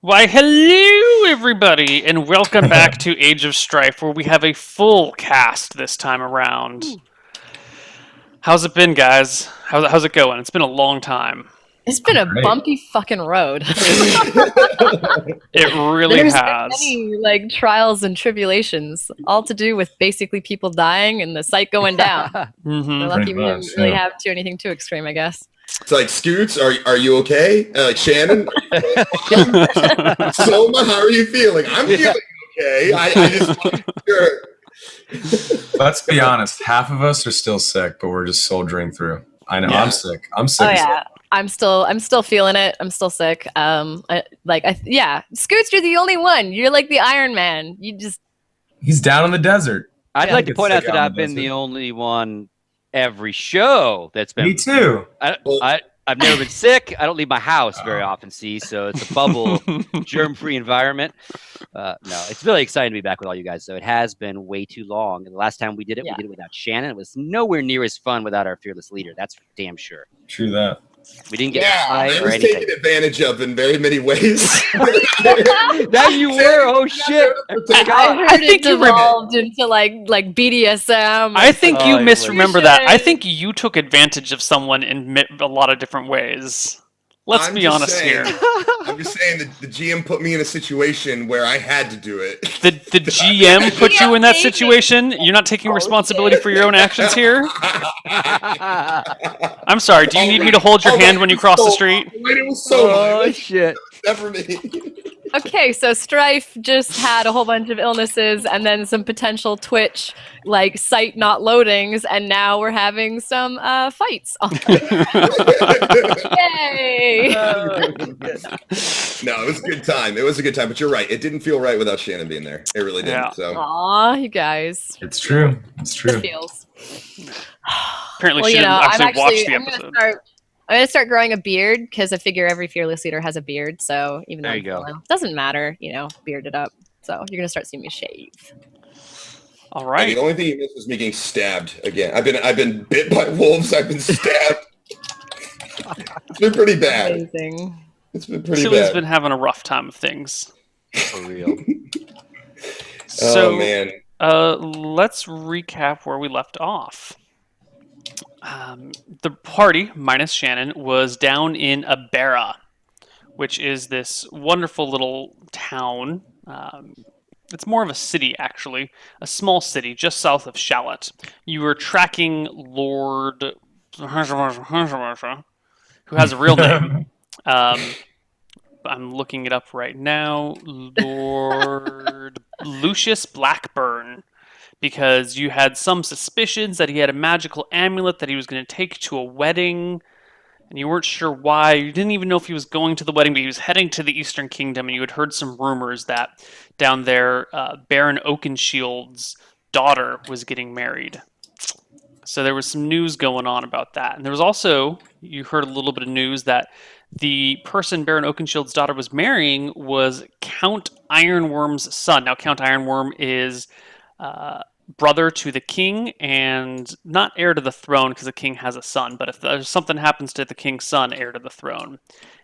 Why, hello, everybody, and welcome back to Age of Strife, where we have a full cast this time around. How's it been, guys? How's it going? It's been a long time. It's been a Great. bumpy fucking road. It really There's been has. many trials and tribulations, all to do with basically people dying and the site going down. We're hmm lucky we didn't much, really yeah. have anything too extreme, I guess. It's like, Scoots, are you okay? Like, Shannon? Soma, how are you feeling? I'm feeling okay. I just want to be sure. Let's be honest. Half of us are still sick, but we're just soldiering through. I know. Yeah. I'm sick. I'm sick. Oh as yeah, I'm still feeling it. I'm still sick. Scoots, you're the only one. You're like the Iron Man. He's down in the desert. I'd Yeah. like to Get point out sick that out in I've the been the desert. only one every show that's been. Me too. I've never been sick. I don't leave my house very often, so it's a bubble, germ-free environment. No, it's really exciting to be back with all you guys. So it has been way too long. And the last time we did it without Shannon. It was nowhere near as fun without our fearless leader. That's for damn sure. True that. We didn't get I high or was anything. taken advantage of in very many ways. That you were. Oh shit! I heard think it you devolved into like BDSM. I think you Oh, misremember that. I bullshit. think you took advantage of someone in a lot of different ways. Let's I'm be just honest saying. here. I'm just saying that the GM put me in a situation where I had to do it. The GM put you in that situation. You're not taking responsibility for your own actions here. I'm sorry. Do you need me to hold your hand when you cross the street? It was so Oh shit! never me. Okay, so Strife just had a whole bunch of illnesses and then some potential Twitch site not loadings, and now we're having some fights. Yay! No, it was a good time. It was a good time, but you're right. It didn't feel right without Shannon being there. It really didn't. Yeah. So Aw, you guys. It's true. It's It true. feels. Apparently, Well, she didn't actually watch the I'm gonna episode. I'm gonna start growing a beard because I figure every fearless leader has a beard. So even though There I'm you go. female, doesn't matter, bearded up. So you're gonna start seeing me shave. All and right. the only thing you missed was me getting stabbed again. I've been bit by wolves. I've been stabbed. It's been pretty bad. Amazing. It's been pretty Tilly's bad. been having a rough time of things. For real. So, Oh man. let's recap where we left off. The party, minus Shannon, was down in Abera, which is this wonderful little town. It's more of a city, actually. A small city just south of Shallot. You were tracking Lord... who has a real name. I'm looking it up right now. Lord Lucius Blackburn. Because you had some suspicions that he had a magical amulet that he was going to take to a wedding, and you weren't sure why. You didn't even know if he was going to the wedding, but he was heading to the Eastern Kingdom, and you had heard some rumors that down there, Baron Oakenshield's daughter was getting married. So there was some news going on about that. And there was also, you heard a little bit of news that the person Baron Oakenshield's daughter was marrying was Count Ironworm's son. Now, Count Ironworm is... brother to the king and not heir to the throne because the king has a son, but if there's something happens to the king's son, heir to the throne.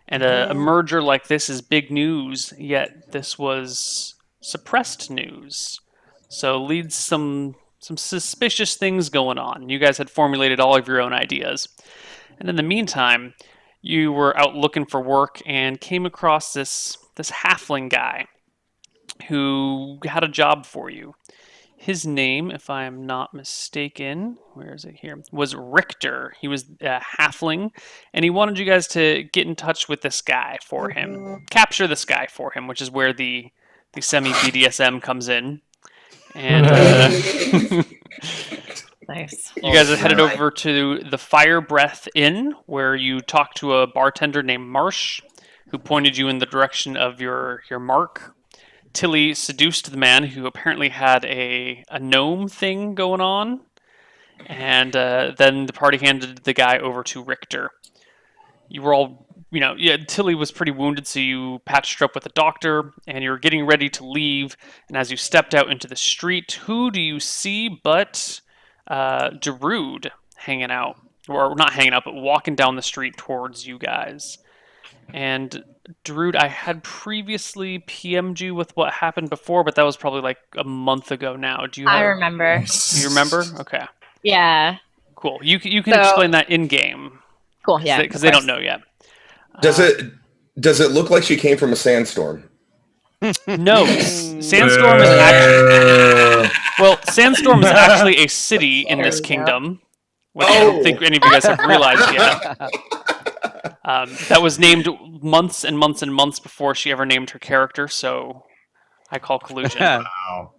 And a merger like this is big news, yet this was suppressed news. So leads some suspicious things going on. You guys had formulated all of your own ideas. And in the meantime, you were out looking for work and came across this halfling guy who had a job for you. His name, if I am not mistaken, where is it here, was Richter. He was a halfling, and he wanted you guys to get in touch with this guy for him. Capture this guy for him, which is where the semi-BDSM comes in. And Nice. you guys are headed over to the Fire Breath Inn, where you talked to a bartender named Marsh, who pointed you in the direction of your mark. Tilly seduced the man who apparently had a gnome thing going on, and then the party handed the guy over to Richter. You were all, Tilly was pretty wounded, so you patched her up with a doctor, and you were getting ready to leave, and as you stepped out into the street, who do you see but Darude hanging out, or not hanging out, but walking down the street towards you guys. And Druid, I had previously PM'd you with what happened before, but that was probably like a month ago now. Do you I have? remember. You remember? Okay, Yeah. cool. You can So- explain that in game Cool. Yeah. because they don't know yet. Does it look like she came from a sandstorm? No, Sandstorm is actually Sandstorm is actually a city in this There we go. kingdom, which I don't think any of you guys have realized yet. That was named months and months and months before she ever named her character, so I call collusion. Wow.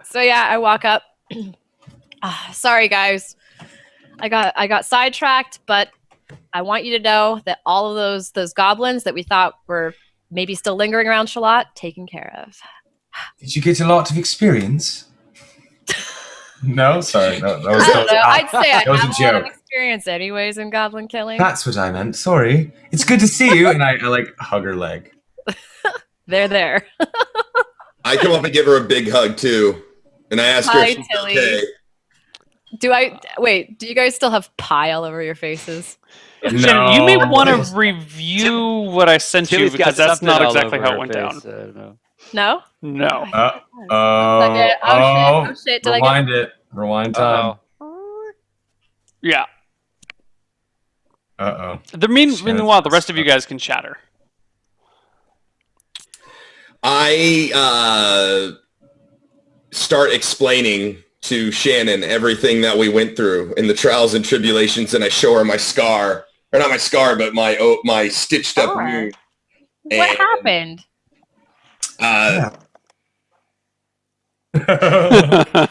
So yeah, I walk up. Sorry, guys. I got sidetracked, but I want you to know that all of those goblins that we thought were maybe still lingering around Shallot, taken care of. Did you get a lot of experience? No, sorry, that was I don't know. I'd say I that was have a a lot of joke. experience anyways in goblin killing. That's what I meant. Sorry. It's good to see you. And I like hug her leg. They're there. I come up and give her a big hug too, and I ask her Hi, if she's Tilly. okay. Do you guys still have pie all over your faces? Shannon, you may No. want to review what I sent you Tilly's got because that's something not all exactly over how it her went face, down. I don't know. No? No. Oh shit. Did I get Rewind it. Rewind time. Uh-oh. Yeah. Uh-oh. Meanwhile, the rest of you guys can chatter. I start explaining to Shannon everything that we went through in the trials and tribulations, and I show her my scar, or not my scar, but my stitched up Scar? wound. What And, happened?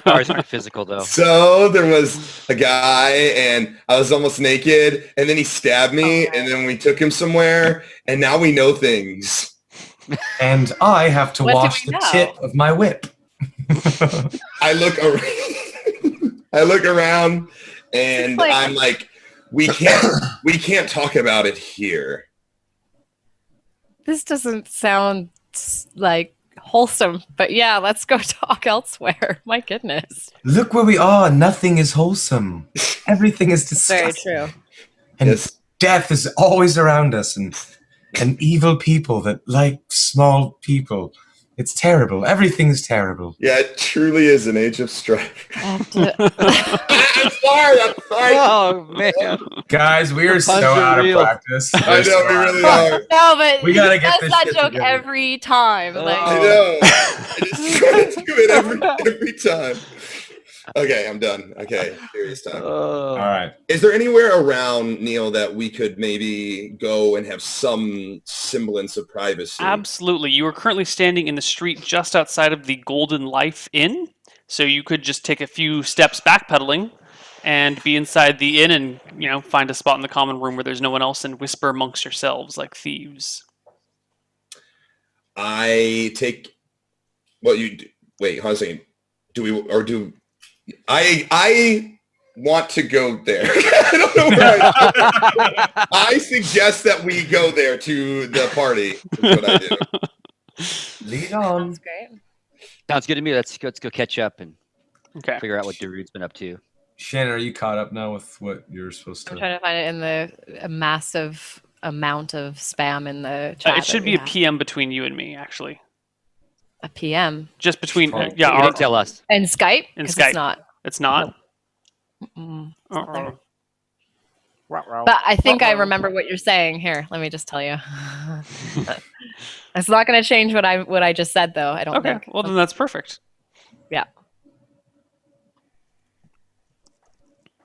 Ours aren't physical though. So there was a guy, and I was almost naked, and then he stabbed me, and then we took him somewhere, and now we know things. And I have to What do wash we the know? tip of my whip. I look around, I look around, and Like- I'm like, we can't talk about it here. This doesn't sound like wholesome, but yeah, let's go talk elsewhere. My goodness. Look where we are. Nothing is wholesome. Everything is Very disgusting. true. And Yes. death is always around us, and evil people that like small people. It's terrible. Everything's terrible. Yeah, it truly is an age of strife. I have to- I'm sorry. Oh man. Guys, we are so Puns are out of real. practice. I know we really are. No, but We gotta he get does this that shit joke together. every time. I Like, know. I just try to do it every time. Okay, I'm done. Okay, serious time. All right. Is there anywhere around, Neil, that we could maybe go and have some semblance of privacy? Absolutely. You are currently standing in the street just outside of the Golden Life Inn, so you could just take a few steps backpedaling and be inside the inn and, find a spot in the common room where there's no one else and whisper amongst yourselves like thieves. I take. Well, you wait. Hold on a second. I want to go there. I don't know where I suggest that we go there to the party. That's what I do. Lead on. that's great. Sounds good to me. Let's go catch up and Okay. figure out what Darude's been up to. Shannon, are you caught up now with what you're supposed I'm to? trying to find it in a massive amount of spam in the chat. It should that be we a have. PM between you and me, actually. A PM. Just between, Oh. You didn't tell us. And Skype? In 'Cause Skype. It's not. It's not? Mm. Uh-oh. But I think I remember what you're saying. Here, let me just tell you. It's not going to change what I just said, though. I don't Okay, think. well then that's perfect. Yeah.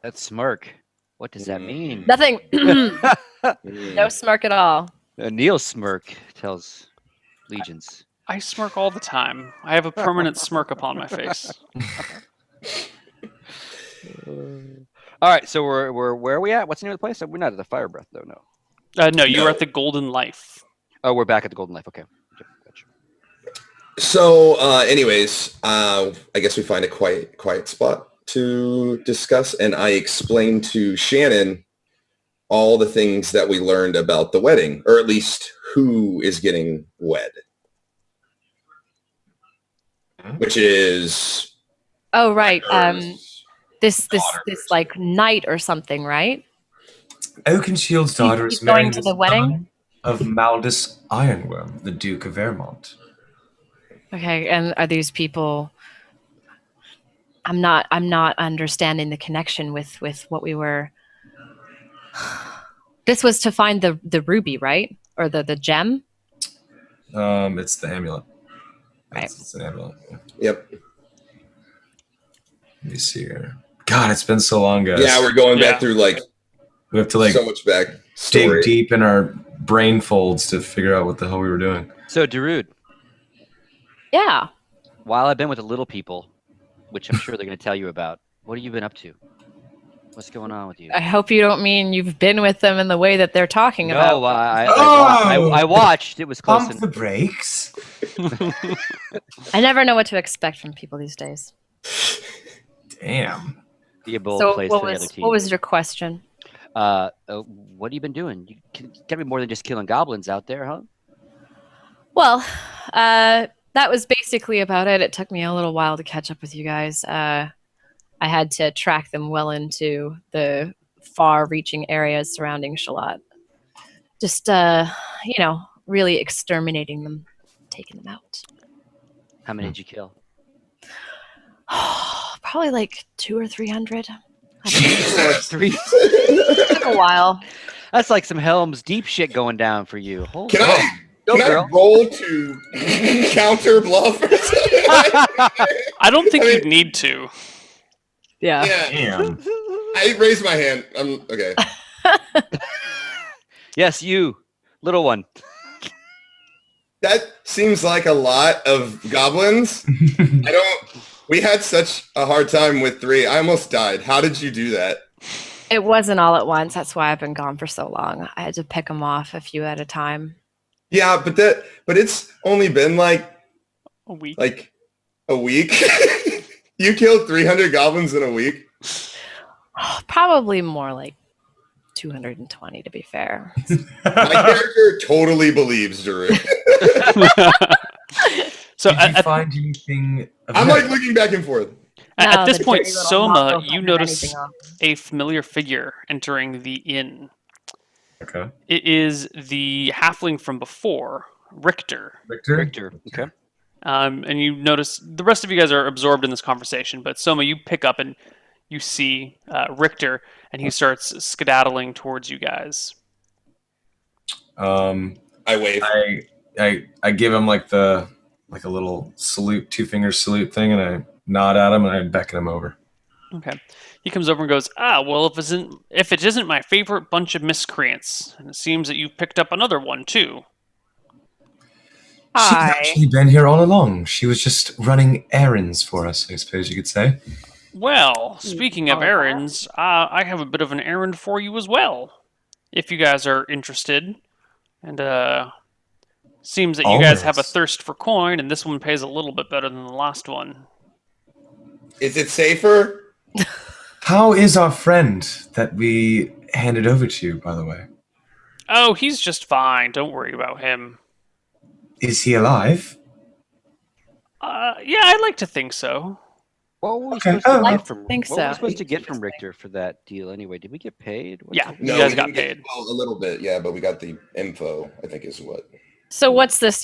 That smirk. What does that mean? Nothing. No smirk at all. Neil's smirk tells legions. I smirk all the time. I have a permanent smirk upon my face. All right, so we're where are we at? What's the name of the place? We're not at the Fire Breath, though. No. No, you were No. at the Golden Life. Oh, we're back at the Golden Life. Okay. Gotcha. So, anyways, I guess we find a quiet spot to discuss, and I explained to Shannon all the things that we learned about the wedding, or at least who is getting wed, which is Oh, right. hers. This like night or something, right? Oakenshield's daughter He's is marrying going to the the wedding? son of Maldus Ironworm, the Duke of Vermont. Okay, and are these people? I'm not understanding the connection with what we were. This was to find the ruby, right? Or the gem? It's the amulet. Right. It's an amulet. Yeah. Yep. Let me see here. God, it's been so long, guys. Yeah, we're going Yeah. back through like We have to like so much back dig story. deep in our brain folds to figure out what the hell we were doing. So, Darude, Yeah. while I've been with the little people, which I'm sure they're going to tell you about, what have you been up to? What's going on with you? I hope you don't mean you've been with them in the way that they're talking No, about. I watched. It was close. Pump the brakes. I never know what to expect from people these days. Damn. The bold So plays what for the other was team. what was your question? What have you been doing? You can't be more than just killing goblins out there, huh? Well, that was basically about it. It took me a little while to catch up with you guys. I had to track them well into the far-reaching areas surrounding Shallot. Just, really exterminating them, taking them out. How many did you kill? Probably like 200 or 300. Three. Took a while. That's like some Helm's Deep shit going down for you. Holy Can I Go, can girl. I roll to counter bluff or something? I don't think I mean- you'd need to. Yeah. Yeah, Damn. I raised my hand. Okay. Yes, you, little one. That seems like a lot of goblins. We had such a hard time with 3. I almost died. How did you do that? It wasn't all at once. That's why I've been gone for so long. I had to pick them off a few at a time. Yeah, but it's only been like A week. a week. You killed 300 goblins in a week. Probably more like 220 to be fair. My character totally believes Drew. So Did you at, find anything? Of I'm note? like looking back and forth. at No, this the point, dirty little Soma, mongrel you couldn't notice anything off. a familiar figure entering the inn. Okay. It is the halfling from before, Richter. Victor. Okay. And you notice the rest of you guys are absorbed in this conversation, but Soma, you pick up and you see Richter, and he starts skedaddling towards you guys. I wave. I give him like a little salute, 2-finger salute thing, and I nod at him and I beckon him over. Okay. He comes over and goes, well, if it isn't my favorite bunch of miscreants, and it seems that you've picked up another one, too. She's Hi. actually been here all along. She was just running errands for us, I suppose you could say. Well, speaking of Oh, errands, I have a bit of an errand for you as well, if you guys are interested. And, seems that you guys have a Always. thirst for coin, and this one pays a little bit better than the last one. Is it safer? How is our friend that we handed over to you, by the way? Oh, he's just fine. Don't worry about him. Is he alive? Yeah, I'd like to think so. What were we Okay. supposed to Oh, get I from? think What were we so. supposed to get from Richter for that deal anyway? Did we get paid? What's Yeah. up? You guys we got didn't get- paid. well, a little bit, yeah, but we got the info, I think is what. So what's this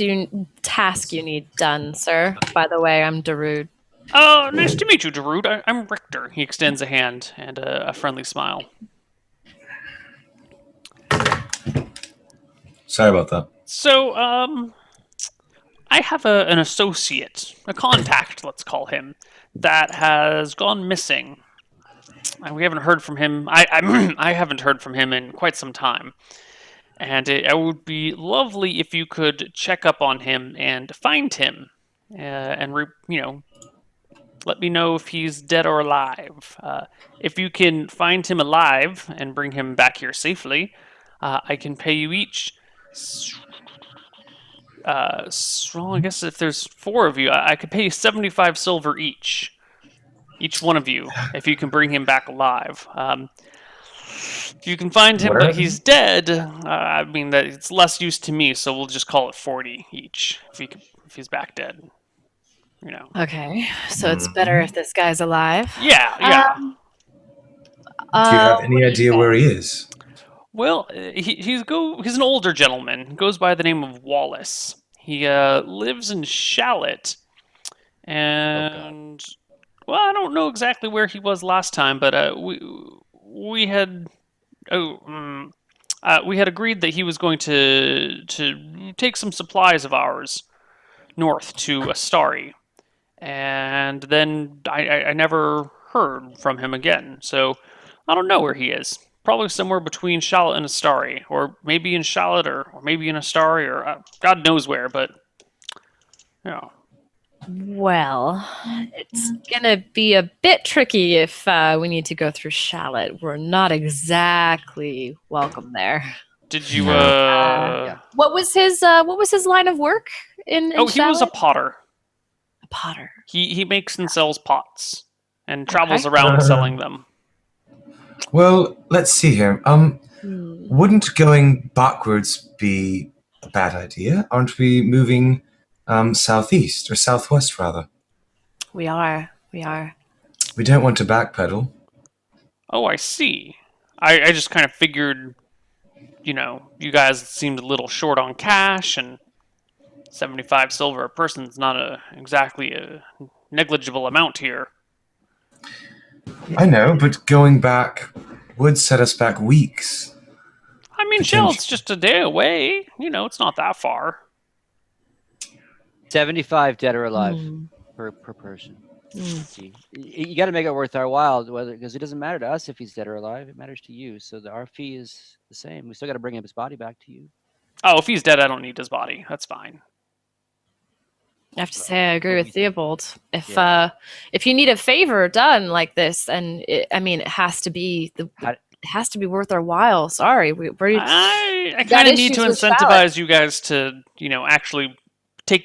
task you need done, sir? By the way, I'm Darude. Oh, nice to meet you, Darude. I'm Richter. He extends a hand and a friendly smile. Sorry about that. So, I have an associate, a contact, let's call him, that has gone missing. We haven't heard from him. I haven't heard from him in quite some time. And it would be lovely if you could check up on him and find him, and let me know if he's dead or alive. If you can find him alive and bring him back here safely, I can pay you each. Well, I guess if there's 4 of you, I could pay you 75 silver each one of you, if you can bring him back alive. If you can find him, but he's dead, I mean, that it's less use to me, so we'll just call it 40 each, if he's back dead. Okay, so it's better if this guy's alive. Yeah. Do you have any idea where he is? Well, he's an older gentleman. Goes by the name of Wallace. He lives in Shallot, and well, I don't know exactly where he was last time, but we had we had agreed that he was going to take some supplies of ours north to Astari, and then I never heard from him again. So I don't know where he is. Probably somewhere between Shallot and Astari, or maybe in Shallot, or maybe in Astari, or God knows where. But yeah, Well, it's gonna be a bit tricky if we need to go through Shallot. We're not exactly welcome there. did you? Yeah. What was his line of work in Oh, he was a Shallot? potter. A potter. He makes and sells pots, and travels Okay. around selling them. Well, let's see here. Hmm. Wouldn't going backwards be a bad idea? Aren't we moving southeast or southwest rather? We are. We are. We don't want to backpedal. Oh, I see. I just kind of figured, you guys seemed a little short on cash, and 75 silver a person's not exactly a negligible amount here. I know, but going back would set us back weeks. I mean, Potential. Shell's just a day away. It's not that far. 75 dead or alive Hmm. per person. Hmm. Let's see. You got to make it worth our while, because it doesn't matter to us if he's dead or alive. It matters to you. So our fee is the same. We still got to bring his body back to you. Oh, if he's dead, I don't need his body. That's fine. I have to say, I agree with Theobald. If Yeah. if you need a favor done like this, and it has to be it has to be worth our while. Sorry, we're I got kind of need issues to with Shallot. incentivize you guys to, actually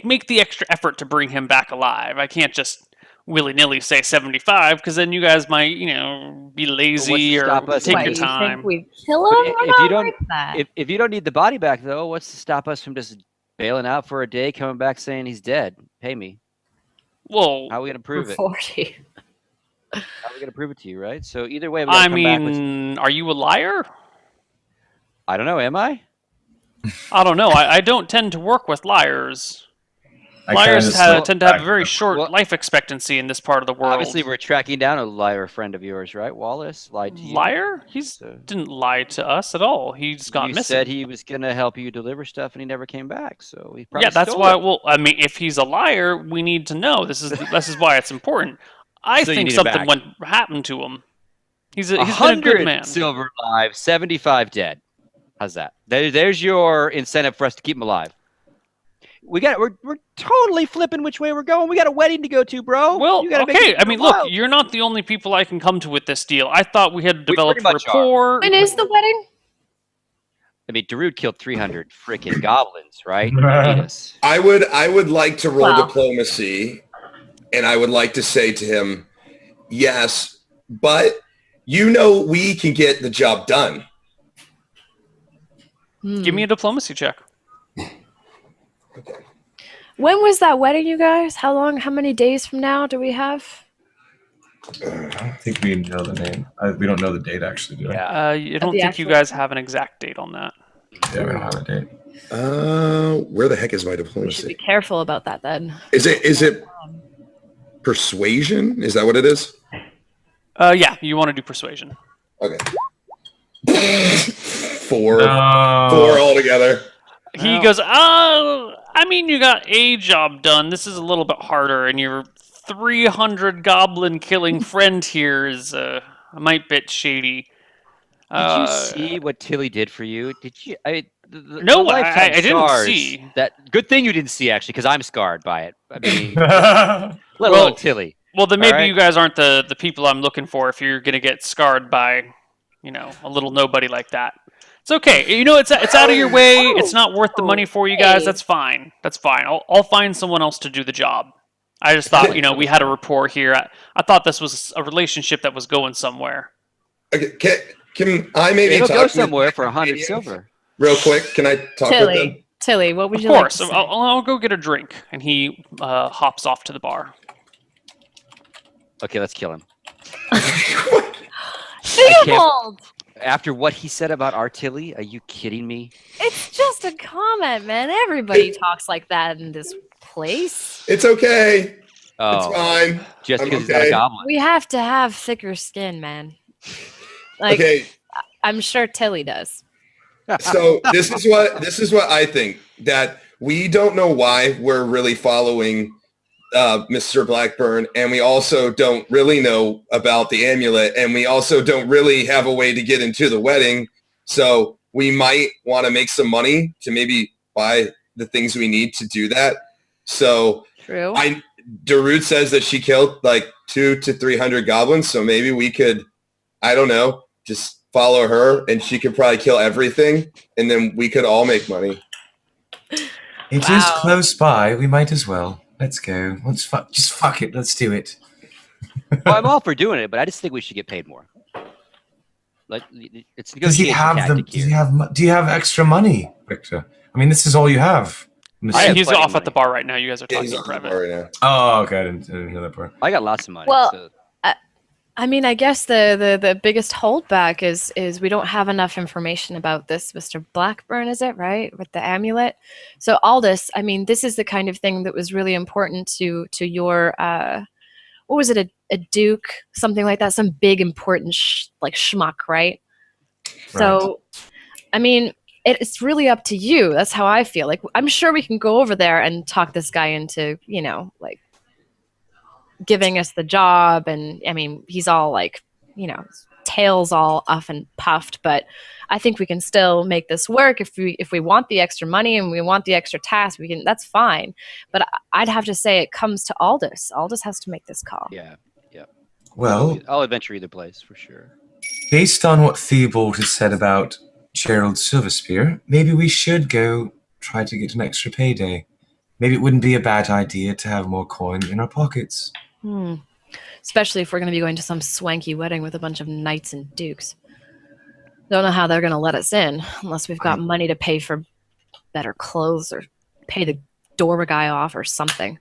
make the extra effort to bring him back alive. I can't just willy-nilly say 75, because then you guys might, be lazy or stop us take What, your you time. think we'd kill But him? if you don't- like that. If you don't need the body back, though, what's to stop us from just bailing out for a day, coming back saying he's dead? Pay me. Well, How are we going to prove For it? 40. How are we going to prove it to you, right? So either way, we gotta I come back with... mean, are you a liar? I don't know. Am I? I don't know. I don't tend to work with liars. I Liars kinda slip tend to have a back very up. short Well, life expectancy in this part of the world. Obviously, we're tracking down a liar friend of yours, right? Wallace lied to you. Liar? He So- didn't lie to us at all. He's gone You missing. said he was going to help you deliver stuff, and he never came back. So he probably Yeah, that's stole why. it. Well, I mean, if he's a liar, we need to know. This is why it's important. I So you think need him something back. went happened to him. He's been a 100 good man. silver alive, 75 dead. How's that? There's your incentive for us to keep him alive. We're totally flipping which way we're going. We got a wedding to go to, bro. Well, You gotta make okay. it I mean, look, wild. you're not the only people I can come to with this deal. I thought we had developed pretty much are. rapport. When is the wedding? I mean, Darude killed 300 freaking goblins, right? He beat us. I would like to roll Well. diplomacy, and I would like to say to him, yes, but we can get the job done. Give me a diplomacy check. Okay. When was that wedding, you guys? How many days from now do we have? I don't think we know the name. We don't know the date, actually, do we? Yeah. I don't the think you actual- guys have an exact date on that. Yeah, we don't have a date. Where the heck is my We should be diplomacy? careful about that then. Is it persuasion? Is that what it is? Yeah, you want to do persuasion. Okay. Four No. altogether. He Well- goes, I mean, you got a job done. This is a little bit harder, and your 300 goblin killing friend here is a mite bit shady. Did you see what Tilly did for you? Did you? No, the lifetime I didn't scars see. that. Good thing you didn't see, actually, because I'm scarred by it. I mean, Oh, let Well, alone Tilly. Well, then maybe Alright. you guys aren't the people I'm looking for if you're going to get scarred by, a little nobody like that. It's okay. It's out of your way. It's not worth the money for you guys. hey. That's fine. That's fine. I'll find someone else to do the job. I just thought, we had a rapport here. I thought this was a relationship that was going somewhere. Okay, can I maybe It'll talk go with somewhere for my 100 companion silver. real quick? Can I talk with them? Tilly, what would Of you like course. to say? I'll go get a drink. And he hops off to the bar. Okay, let's kill him. Theobald! After what he said about Artilly, are you kidding me? It's just a comment, man. Everybody talks like that in this place. It's okay. It's Oh, fine. just I'm because he's not a okay. goblin. We have to have thicker skin, man. Like, Okay, I'm sure Tilly does. so this is what I think, that we don't know why we're really following Mr. Blackburn, and we also don't really know about the amulet, and we also don't really have a way to get into the wedding. So we might want to make some money to maybe buy the things we need to do that. So True. Darut says that she killed like 200 to 300 goblins, so maybe we could, I don't know, just follow her, and she could probably kill everything, and then we could all make money. It is close by. We might as well. Let's go. Just fuck it. Let's do it. Well, I'm all for doing it, but I just think we should get paid more. Like, it's Does he negotiation have tactic Does here. he have? Do you have extra money, Victor? I mean, this is all you have. He's plenty off of at the bar right now. You guys are Yeah, talking he's in on the private. bar right now. Oh, okay. I didn't hear that part. I got lots of money. Well, so. I mean, I guess the biggest holdback is we don't have enough information about this Mr. Blackburn, is it, right? With the amulet. So Aldous, I mean, this is the kind of thing that was really important to your what was it, a duke, something like that, some big important like schmuck, right? So, I mean, it's really up to you. That's how I feel. Like, I'm sure we can go over there and talk this guy into, like giving us the job. And I mean, he's all like, tails all up and puffed, but I think we can still make this work. If we want the extra money and we want the extra task, that's fine. But I'd have to say it comes to Aldous. Aldous has to make this call. Yeah. Well, I'll adventure either place for sure. based on what Theobald has said about Gerald Silverspear, maybe we should go try to get an extra payday. Maybe it wouldn't be a bad idea to have more coin in our pockets. Especially if we're going to be going to some swanky wedding with a bunch of knights and dukes. Don't know how they're going to let us in unless we've got money to pay for better clothes or pay the door guy off or something.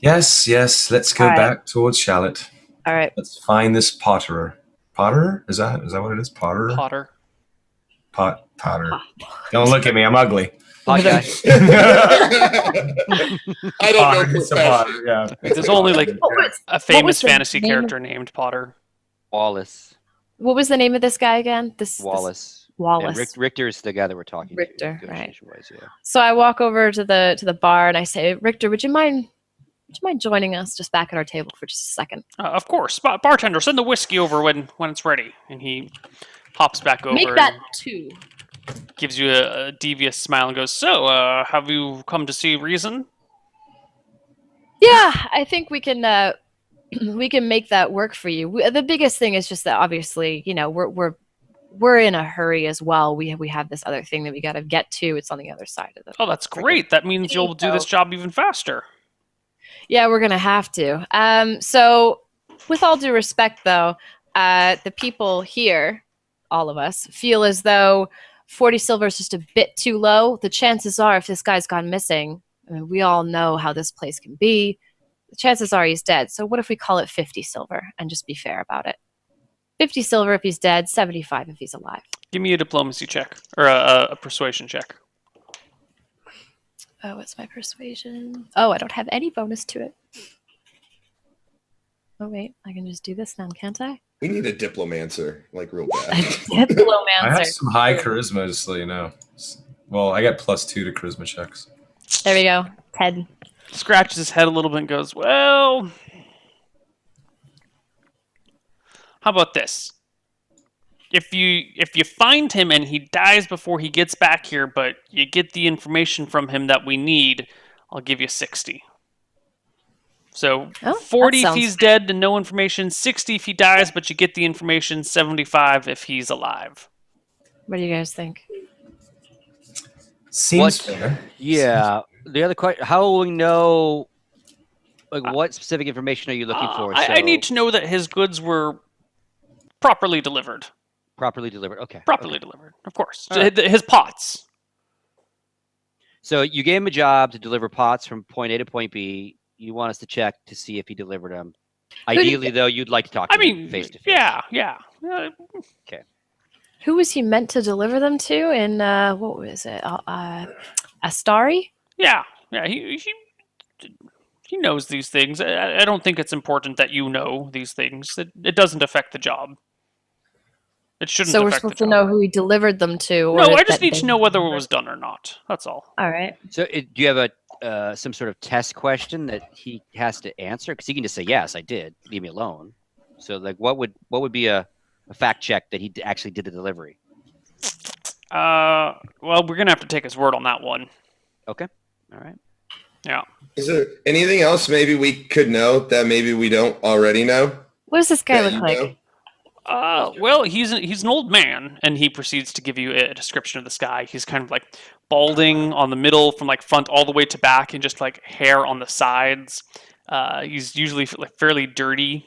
Yes, let's go back towards Shallot. All right. Let's find this potterer. Potterer? Is that what it is? Potterer? Potter. Potter. Don't look at me. I'm ugly. Pot guy. I don't know Potter, yeah. There's only like a famous the fantasy name character named Potter. Wallace. What was the name of this guy again? Wallace. Wallace. And Richter's the guy that we're talking Richter, to. right. Yeah. So I walk over to the bar and I say, Richter, would you mind joining us just back at our table for just a second? Of course. Bartender, send the whiskey over when it's ready. And he hops back over. Make that 2. Gives you a devious smile and goes, "So, have you come to see reason?" Yeah, I think we can make that work for you. The biggest thing is just that obviously, we're in a hurry as well. We have this other thing that we got to get to. It's on the other side of it. Oh, that's great. That means you'll do this job even faster. Yeah, we're gonna have to. So, with all due respect, though, the people here, all of us, feel as though 40 silver is just a bit too low. The chances are, if this guy's gone missing, I mean, we all know how this place can be. The chances are he's dead. So what if we call it 50 silver and just be fair about it? 50 silver if he's dead, 75 if he's alive. Give me a diplomacy check or a persuasion check. Oh, what's my persuasion? Oh, I don't have any bonus to it. Oh, wait. I can just do this then, can't I? We need a diplomancer, like real A bad. diplomancer. I have some high charisma, just so you know. Well, I got +2 to charisma checks. There we go. 10. Scratches his head a little bit and goes, "Well, how about this? If you find him and he dies before he gets back here, but you get the information from him that we need, I'll give you 60. So 40 if he's dead and no information, 60 if he dies, but you get the information, 75 if he's alive." What do you guys think? Seems fair. Yeah. The other question: how will we know? Like, what specific information are you looking for? I need to know that his goods were properly delivered. Properly delivered. Okay. Properly delivered, of course. Right. His pots. So you gave him a job to deliver pots from point A to point B. You want us to check to see if he delivered them. Ideally, though, you'd like to talk to I him mean, face to face. yeah. Who was he meant to deliver them to? In what was it? Astari? Yeah. He knows these things. I don't think it's important that you know these things. It doesn't affect the job. It shouldn't So we're affect the supposed to job. know who he delivered them to. Or No, I if just that need they to know whether it delivered- was done or not. That's all. All right. So, do you have a some sort of test question that he has to answer? Because he can just say, "Yes, I did. Leave me alone." So, like, what would be a fact check that he actually did the delivery? Well, we're gonna have to take his word on that one. Okay. All right. Yeah. Is there anything else maybe we could know that maybe we don't already know? What does this guy that look you like? know? Well, he's an old man, and he proceeds to give you a description of this guy. He's kind of like balding on the middle, from like front all the way to back, and just like hair on the sides. He's usually like fairly dirty,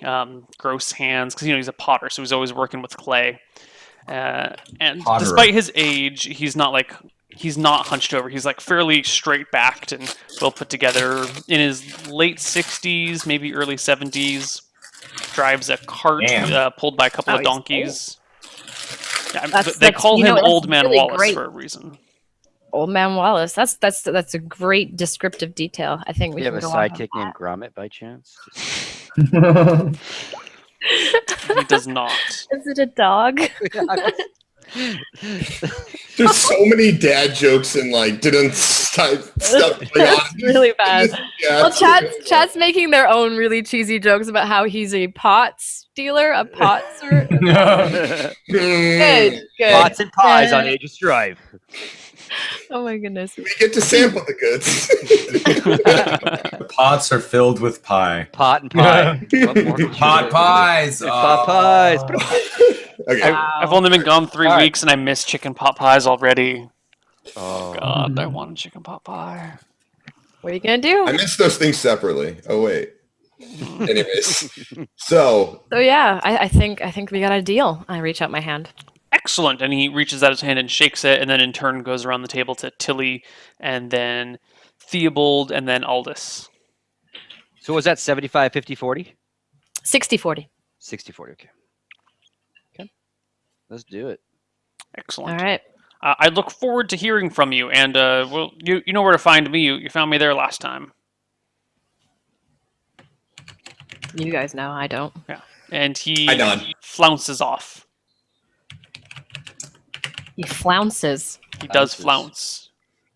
gross hands, because he's a potter, so he's always working with clay. And Potterer. despite his age, he's not hunched over. He's like fairly straight backed and well put together. In his late 60s, maybe early 70s, drives a cart Damn. pulled by a couple Oh, of he's donkeys. Yeah, That's- they call him that's Old Man really Wallace great. for a reason. Old Man Wallace. That's a great descriptive detail. I think Do we you have can a go on sidekick named Gromit by chance? He does not. Is it a dog? There's so many dad jokes and like didn't stuff. That's really bad. Yeah, Well, Chad's making their own really cheesy jokes about how he's a pot stealer, a pot sort. Good. Pots and pies on Yeah. Age of Strife. Oh my goodness. We get to sample the goods. The pots are filled with pie. Pot and pie. What more could you Pot say? pies. Pot pies. Okay. I've only been gone 3 All right. weeks, and I miss chicken pot pies already. Oh. God, I want a chicken pot pie. What are you gonna do? I missed those things separately. Oh wait. Anyways, so So yeah, I think we got a deal. I reach out my hand. Excellent. And he reaches out his hand and shakes it, and then in turn goes around the table to Tilly, and then Theobald, and then Aldous. So was that 75, 50, 40? 60-40. 60, 40. Okay. Okay. Let's do it. Excellent. All right. I look forward to hearing from you, and well, you know where to find me. You found me there last time. You guys know I don't. Yeah. And he I nod. flounces off. He flounces. He does Flounces.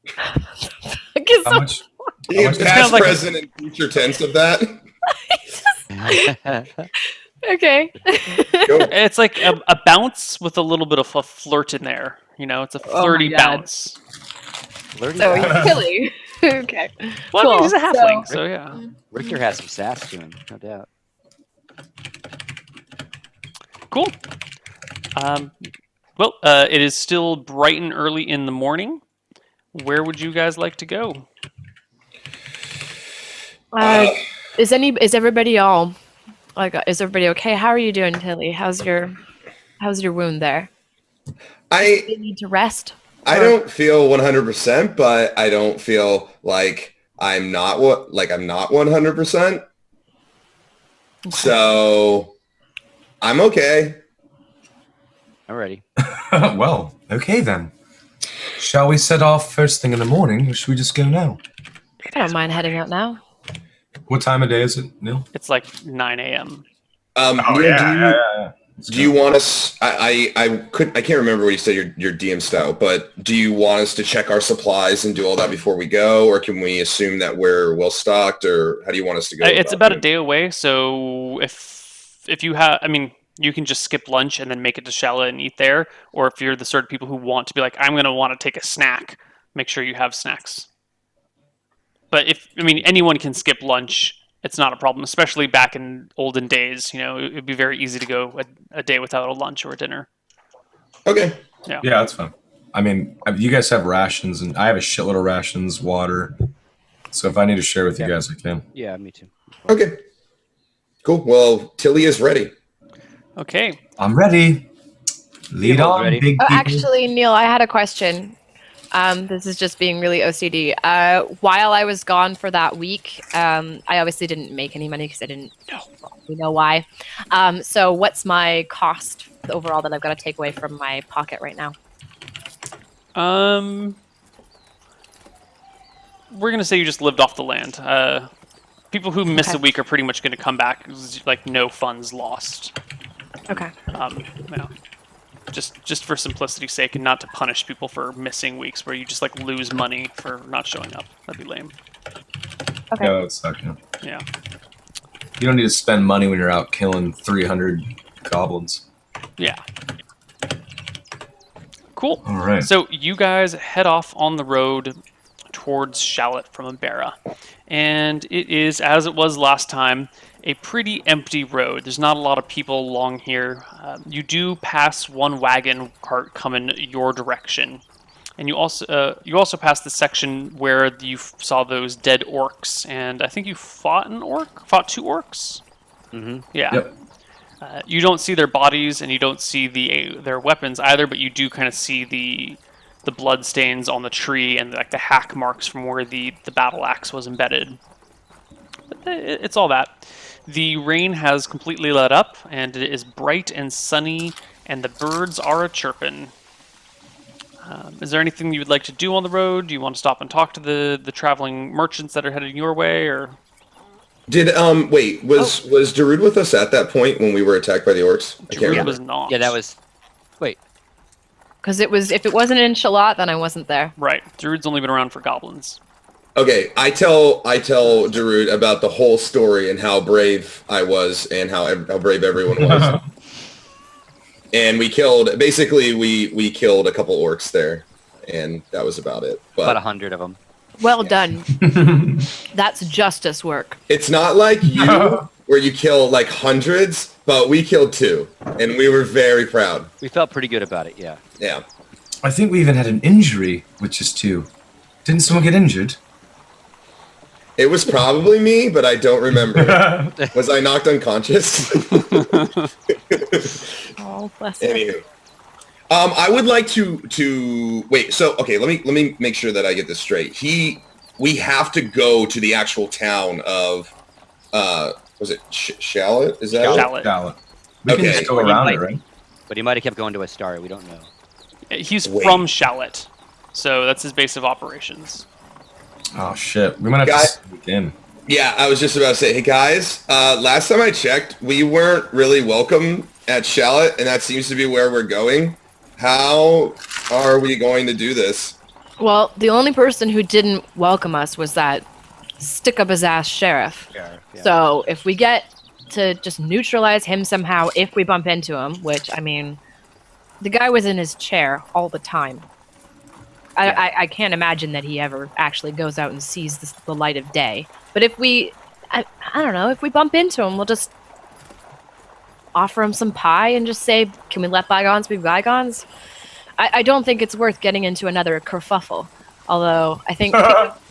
flounce. Get How some- much? you much- past, kinda like- present, and future tense of that. Okay. Go. It's like a bounce with a little bit of a flirt in there. It's a Oh my flirty God. bounce. Flirty So guy. he's Tilly. Okay. Well, I mean, Cool. he's a halfling, so yeah. Richter has some sass to him, no doubt. Cool. Well, it is still bright and early in the morning. Where would you guys like to go? Is everybody all like? Is everybody okay? How are you doing, Tilly? How's your wound there? I Do you need to rest? I don't feel 100%, but I don't feel like I'm not 100%. So I'm okay. I'm ready. Well, okay then. Shall we set off first thing in the morning, or should we just go now? I don't mind heading out now. What time of day is it, Neil? It's like 9 a.m. Neil, do you want us? I can't remember what you said your DM style, but do you want us to check our supplies and do all that before we go, or can we assume that we're well stocked, or how do you want us to go? It's about a day away, so if you have, I mean, you can just skip lunch and then make it to Shallot and eat there, or if you're the sort of people who want to be like, I'm going to want to take a snack, make sure you have snacks. But anyone can skip lunch. It's not a problem, especially back in olden days. It would be very easy to go a day without a lunch or a dinner. Okay. Yeah, that's fine. I mean, you guys have rations, and I have a shitload of rations, water. So if I need to share with you guys, I can. Yeah, me too. Okay. Cool. Well, Tilly is ready. Okay. I'm ready. Lead Theobald's on, ready. big Oh, people. actually, Neil, I had a question. This is just being really OCD. While I was gone for that week, I obviously didn't make any money because I didn't know. Well, we know why. So what's my cost overall that I've got to take away from my pocket right now? We're gonna say you just lived off the land. People who miss Okay. a week are pretty much gonna come back like no funds lost. Okay. Yeah. Just for simplicity's sake, and not to punish people for missing weeks where you just like lose money for not showing up. That'd be lame. Okay. Yeah, that would suck. Yeah. Yeah. You don't need to spend money when you're out killing 300 goblins. Yeah. Cool. All right. So you guys head off on the road towards Shallot from Imbera. And it is, as it was last time, a pretty empty road. There's not a lot of people along here. You do pass one wagon cart coming your direction. And you also pass the section where you saw those dead orcs. And I think you fought two orcs? Mm-hmm. Yeah. Yep. You don't see their bodies and you don't see their weapons either, but you do kind of see the blood stains on the tree and like the hack marks from where the battle axe was embedded. But it's all that. The rain has completely let up and it is bright and sunny and the birds are a-chirping. Is there anything you would like to do on the road? Do you want to stop and talk to the traveling merchants that are headed your way, or? Did wait, was Darude with us at that point when we were attacked by the orcs? I can't Darude remember. was not. Yeah, that was. Wait. Because if it wasn't in Shallot, then I wasn't there. Right. Darude's only been around for goblins. Okay, I tell Darude about the whole story and how brave I was and how brave everyone was. And we killed we killed a couple orcs there, and that was about it. But About 100 of them. Well done. That's justice work. it's not like you where you kill like hundreds, but we killed 2, and we were very proud. We felt pretty good about it, yeah. Yeah. I think we even had an injury with just 2. Didn't someone get injured? It was probably me, but I don't remember. Was I knocked unconscious? Oh, bless you. Anywho. I would like to wait. So, okay, let me make sure that I get this straight. We have to go to the actual town of, was it Shallot? Is that it? Shallot. Shallot. We can Okay. just go around it, right? But he might have kept going to Astari, we don't know. He's Wait. from Shallot, so that's his base of operations. Oh shit, we might have Guy- to sneak in. Yeah, I was just about to say, hey guys, last time I checked, we weren't really welcome at Shallot, and that seems to be where we're going. How are we going to do this? Well, the only person who didn't welcome us was that stick-up-his-ass sheriff. Yeah. So if we get to just neutralize him somehow, if we bump into him, which, I mean, the guy was in his chair all the time. I can't imagine that he ever actually goes out and sees the light of day. But if I don't know, if we bump into him, we'll just offer him some pie and just say, can we let bygones be bygones? I don't think it's worth getting into another kerfuffle. Although I think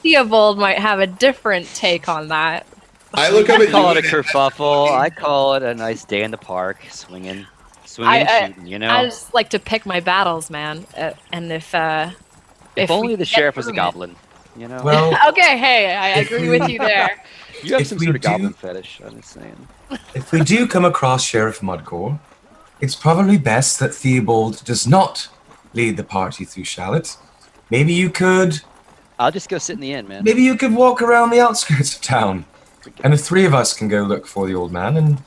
Theobald might have a different take on that. I look up I at call you it a kerfuffle. I call it a nice day in the park, swinging, shooting, you know? I just like to pick my battles, man. And if If only we the get sheriff was a through it- goblin, you know? Well, Okay, hey, I agree with you there. You have if some we sort of do- goblin fetish, I'm just saying. if we do come across Sheriff Mudcore, it's probably best that Theobald does not lead the party through Shallot. Maybe you could I'll just go sit in the inn, man. Maybe you could walk around the outskirts of town, and the 3 of us can go look for the old man, and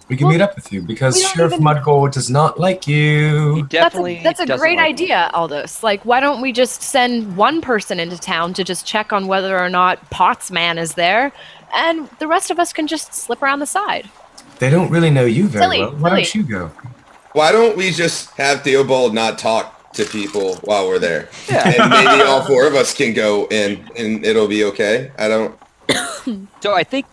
we can Well, meet up with you, because we don't Sheriff even- Mudgore does not like He you. definitely That's a doesn't great like idea, Aldous. Like, why don't we just send one person into town to just check on whether or not Potts Man is there, and the rest of us can just slip around the side. They don't really know you very Silly, well. Why don't silly. you go? Why don't we just have Theobald not talk to people while we're there? Yeah. And maybe all 4 of us can go in and it'll be okay. I don't... So I think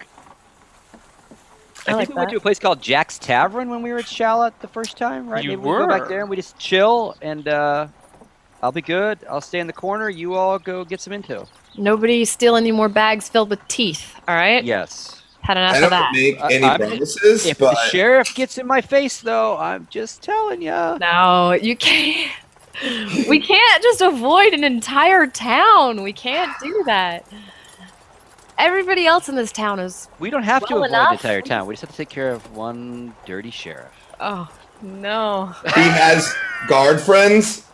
I like we went that. to a place called Jack's Tavern when we were at Shallot the first time, right? You Maybe we go back were. there and we just chill, and I'll be good. I'll stay in the corner. You all go get some intel. Nobody steal any more bags filled with teeth, all right? Yes. Had enough I of don't that. make any I'm- promises, If but the sheriff gets in my face, though, I'm just telling ya. No, you can't. We can't just avoid an entire town. We can't do that. Everybody else in this town is. We don't have to Well avoid the enough. entire town. We just have to take care of one dirty sheriff. Oh no. He has guard friends,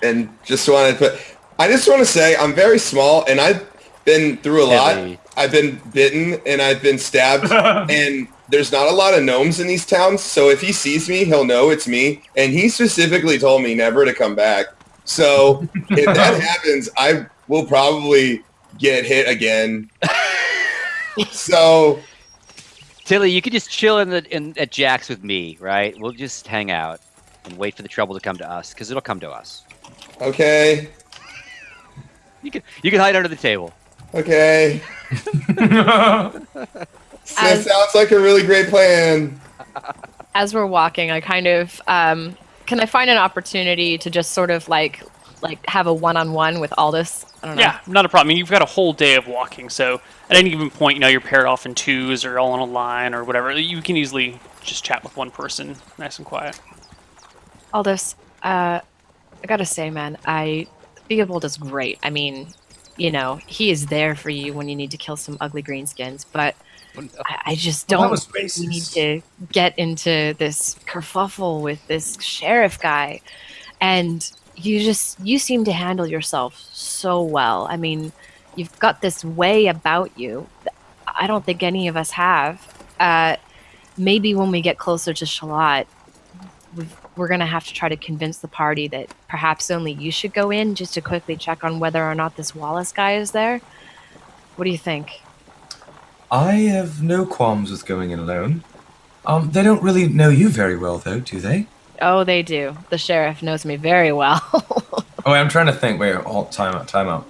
and I just want to say I'm very small, and I've been through a lot. Tilly. I've been bitten, and I've been stabbed, and there's not a lot of gnomes in these towns. So if he sees me, he'll know it's me. And he specifically told me never to come back. So if that happens, I will probably get hit again. So. Tilly, you could just chill at Jack's with me, right? We'll just hang out and wait for the trouble to come to us, because it'll come to us. Okay. You can hide under the table. Okay. That sounds like a really great plan. As we're walking, I kind of can I find an opportunity to just sort of like have a one-on-one with Aldous? I don't know. Yeah, not a problem. I mean, you've got a whole day of walking, so at any given point, you're paired off in twos or all on a line or whatever. You can easily just chat with one person, nice and quiet. Aldous, I gotta say, man, Theobald is great. I mean, he is there for you when you need to kill some ugly greenskins, but I just Well, that don't was think we need racist. to get into this kerfuffle with this sheriff guy. And you seem to handle yourself so well. I mean, you've got this way about you that I don't think any of us have. Maybe when we get closer to Shallot, we're going to have to try to convince the party that perhaps only you should go in just to quickly check on whether or not this Wallace guy is there. What do you think? I have no qualms with going in alone. They don't really know you very well, though, do they? Oh, they do. The sheriff knows me very well. Oh, wait, I'm trying to think. Wait, time out.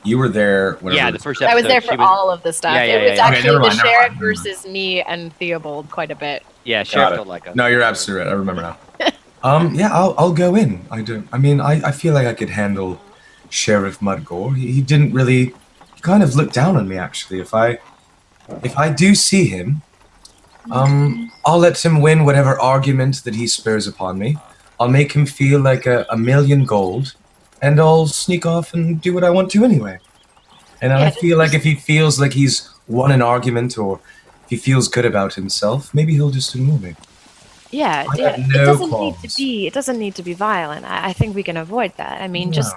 You were there whenever... Yeah, the first episode. I was there for she was- all of the stuff. Yeah, yeah, It was yeah. Okay, actually never the mind, never sheriff mind, never mind. versus me and Theobald quite a bit. Yeah, Got sheriff it. don't like us. No, you're absolutely right. I remember now. Yeah, I'll go in. I feel like I could handle Sheriff Mudgore. He didn't really... He kind of looked down on me, actually. If I do see him, I'll let him win whatever argument that he spurs upon me. I'll make him feel like a million gold, and I'll sneak off and do what I want to anyway. And I Yeah, feel like if he feels like he's won an argument, or if he feels good about himself, maybe he'll just ignore me. Yeah, I yeah. have no qualms. It doesn't need to be violent. I think we can avoid that. I mean, just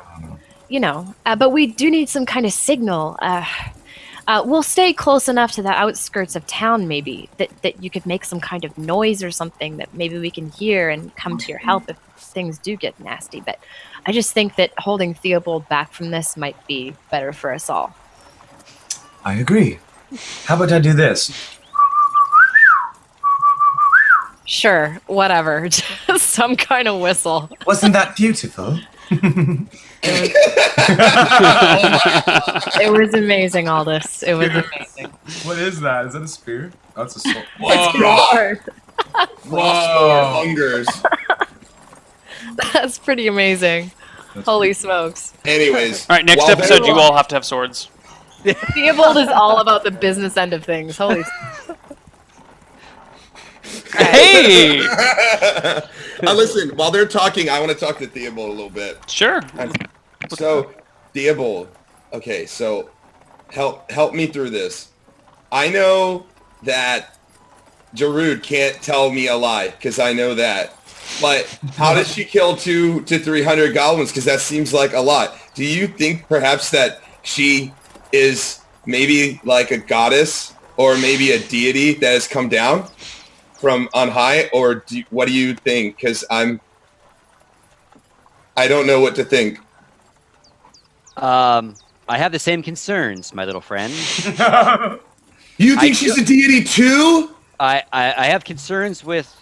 No. but we do need some kind of signal. We'll stay close enough to the outskirts of town, maybe that you could make some kind of noise or something that maybe we can hear and come to your help if things do get nasty. But I just think that holding Theobald back from this might be better for us all. I agree. How about I do this? Sure, whatever. Just some kind of whistle. Wasn't that beautiful? It was amazing, Aldous. It was amazing. What is that? Is that a spear? Oh, that's a sword. Crossbow hungers. That's pretty amazing. Holy smokes. Anyways. All right, next while episode, they're- you all have to have swords. Theobald is all about the business end of things. Holy Hey! Listen, while they're talking, I want to talk to Theobald a little bit. Sure. So, Theobald, okay, so help me through this. I know that Jarud can't tell me a lie, because I know that. But how does she kill 200 to 300 goblins? Because that seems like a lot. Do you think perhaps that she is maybe like a goddess or maybe a deity that has come down from on high? Or what do you think? Because I don't know what to think. I have the same concerns, my little friend. You think she's a deity too? I have concerns with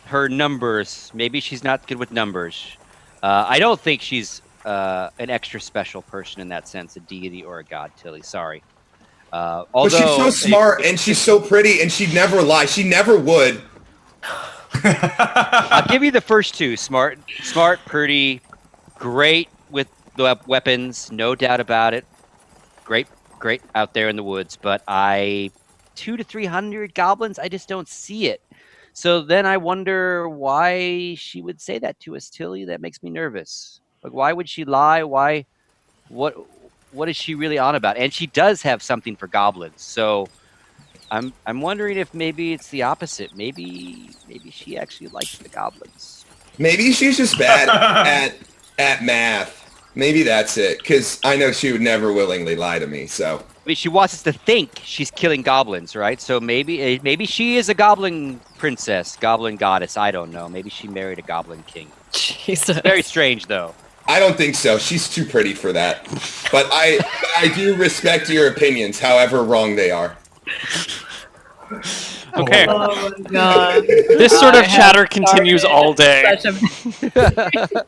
her numbers. Maybe she's not good with numbers. I don't think she's an extra special person in that sense, a deity or a god, Tilly. Sorry. But Although she's so smart and she's so pretty and she'd never lie. She never would. I'll give you the first two. Smart, pretty, great with the weapons, no doubt about it. Great out there in the woods. But 200 to 300 goblins, I just don't see it. So then I wonder why she would say that to us, Tilly. That makes me nervous. Like, why would she lie? Why? What? What is she really on about? And she does have something for goblins. So I'm wondering if maybe it's the opposite. Maybe she actually likes the goblins. Maybe she's just bad at math. Maybe that's it. Because I know she would never willingly lie to me. So I mean, she wants us to think she's killing goblins, right? So maybe she is a goblin princess, goblin goddess. I don't know. Maybe she married a goblin king. Jesus. Very strange, though. I don't think so. She's too pretty for that. But I do respect your opinions, however wrong they are. Okay. Oh my god. This sort of I have chatter continues started all day. such a-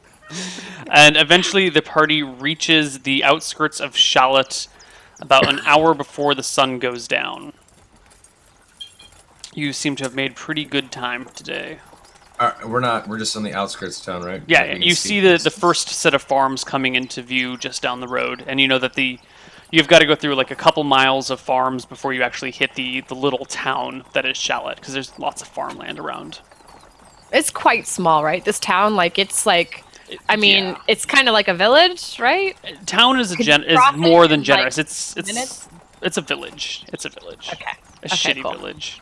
And eventually the party reaches the outskirts of Shallot about an hour before the sun goes down. You seem to have made pretty good time today. We're just on the outskirts of town, right? Yeah, Like, we can you see the first set of farms coming into view just down the road, and you know that you've got to go through like a couple miles of farms before you actually hit the little town that is Shallot, because there's lots of farmland around. It's quite small, right? This town, I mean, Yeah. it's kind of like a village, right? Town is Could you is cross more it than in, generous. like, It's minutes? it's a village. It's a village. Okay. A shitty cool. village.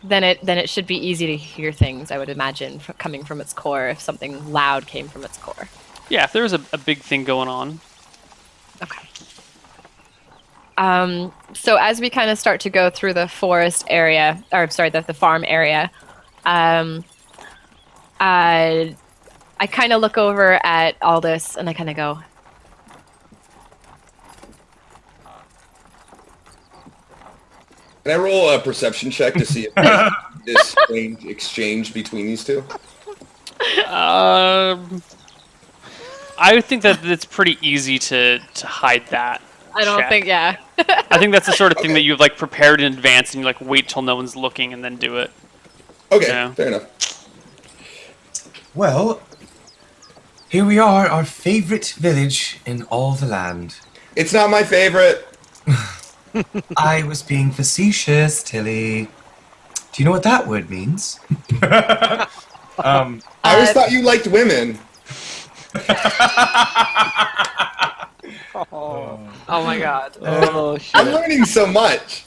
Then it should be easy to hear things, I would imagine, coming from its core if something loud came from its core. Yeah, if there's a big thing going on. Okay. So as we kind of start to go through the forest area, or sorry, the farm area, I kind of look over at Aldous and I kind of go, Can I roll a perception check to see if there's this strange exchange between these two? I think that it's pretty easy to hide that. I don't check. think, yeah. I think that's the sort of thing Okay. that you've like prepared in advance and you like wait till no one's looking and then do it. Okay, Yeah. fair enough. Well, here we are, our favorite village in all the land. It's not my favorite. I was being facetious, Tilly. Do you know what that word means? I always thought you liked women. Oh my god. Oh shit! I'm learning so much.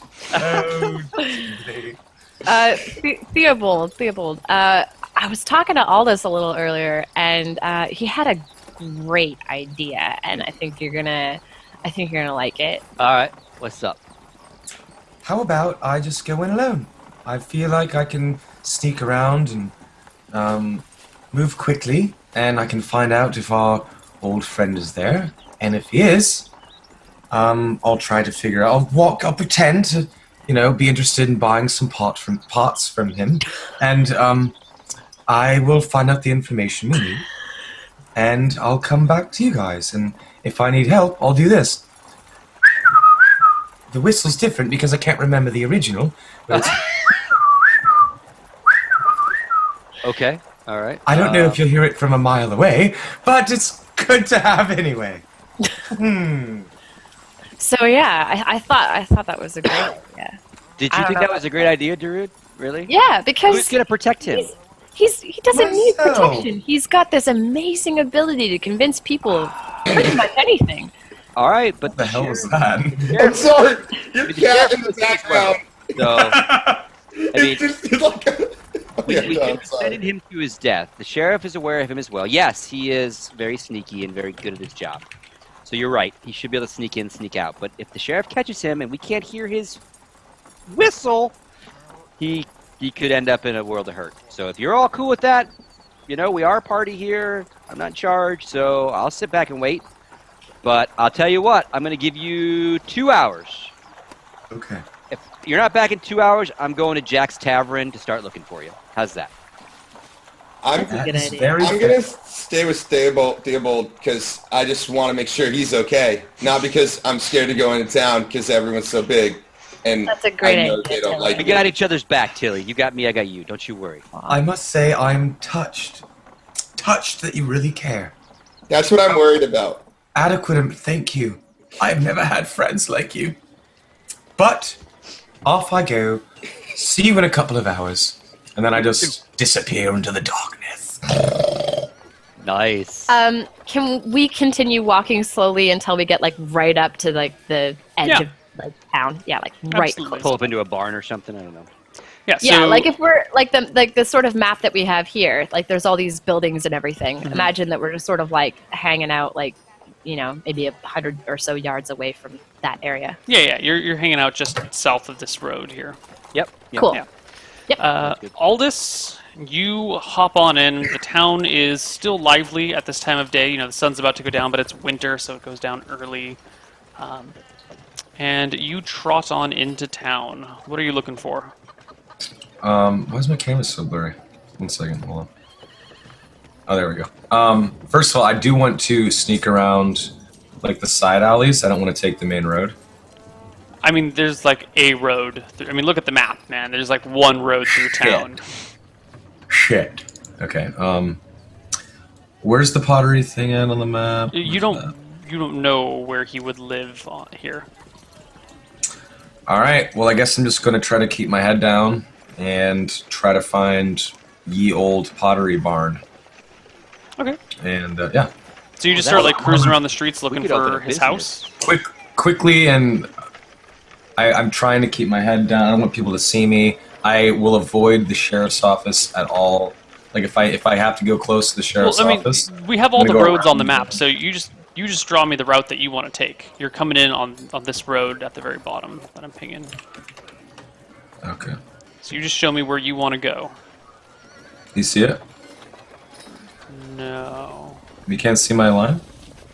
Theobald. I was talking to Aldous a little earlier, and he had a great idea, and I think you're gonna like it. All right, what's up? How about I just go in alone? I feel like I can sneak around and move quickly, and I can find out if our old friend is there. And if he is, I'll try to figure out. I'll pretend to, be interested in buying some parts from him, and I will find out the information we need, and I'll come back to you guys. And if I need help, I'll do this. The whistle's different because I can't remember the original. But it's, Okay, all right. I don't know if you'll hear it from a mile away, but it's good to have anyway. So yeah, I thought that was a great idea. Did I you don't think know that about was a great idea, Darud? Really? Yeah, because Who's gonna protect him? he doesn't need Myself. protection. He's got this amazing ability to convince people of pretty much anything. All right, but What the hell was that? I'm sorry. Your cat in the background. So, I mean, It's like. we Yeah, we I'm just sorry. sending him to his death. The sheriff is aware of him as well. Yes, he is very sneaky and very good at his job. So you're right. He should be able to sneak in, sneak out. But if the sheriff catches him and we can't hear his whistle, he could end up in a world of hurt. So if you're all cool with that, we are a party here. I'm not in charge, so I'll sit back and wait. But I'll tell you what, I'm going to give you 2 hours. Okay. If you're not back in 2 hours, I'm going to Jack's Tavern to start looking for you. How's that? I'm That's a good That is idea. very I'm gonna stay with Theobald because I just want to make sure he's okay. Not because I'm scared to go into town because everyone's so big, and That's a great I know idea, they don't Tilly. like We me. got each other's back, Tilly. You got me, I got you. Don't you worry. I must say I'm touched. Touched that you really care. That's what I'm worried about. Adequate, thank you. I've never had friends like you. But off I go. See you in a couple of hours. And then I just disappear into the darkness. Nice. Can we continue walking slowly until we get like right up to like the edge of like town? Yeah, like right Absolutely. close. Pull up into a barn or something. I don't know. Yeah, so, Yeah, like if we're like the sort of map that we have here, like there's all these buildings and everything. Mhm. Imagine that we're just sort of like hanging out, like maybe 100 or so yards away from that area. yeah, you're hanging out just south of this road here. Yep. Cool. Yeah. Yep. good. Aldous, you hop on in. The town is still lively at this time of day. The sun's about to go down, but it's winter, so it goes down early. And you trot on into town. What are you looking for? Why is my camera so blurry? 1 second, hold on. Oh, there we go. First of all, I do want to sneak around, like, the side alleys. I don't want to take the main road. I mean, there's like a road. I mean, look at the map, man. There's like one road through town. Shit. Okay, where's the pottery thing at on the map? You don't know where he would live here. Alright, well, I guess I'm just going to try to keep my head down and try to find ye old pottery barn. Okay. And, yeah. So you just Well, start like cruising around the streets looking could open for a his business. house. Quickly, and I'm trying to keep my head down. I don't want people to see me. I will avoid the sheriff's office at all. Like, if I have to go close to the sheriff's office... we have all I'm the gonna go roads on the around. map, so you just draw me the route that you want to take. You're coming in on this road at the very bottom that I'm pinging. Okay. So you just show me where you want to go. You see it? No. You can't see my line?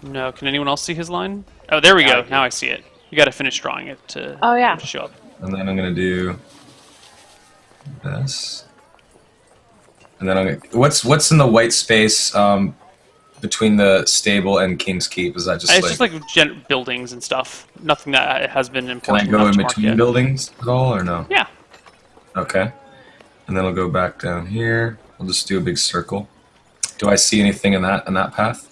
No. Can anyone else see his line? Oh, there we Now I go. do. Now I see it. You got to finish drawing it to Oh, yeah. to show up. And then I'm gonna do this. And then I'm gonna... What's in the white space between the stable and King's Keep? Is that just It's like... just like buildings and stuff. Nothing that has been Can I important go enough in to mark between yet. buildings at all, or no? Yeah. Okay. And then I'll go back down here. I'll just do a big circle. Do I see anything in that path?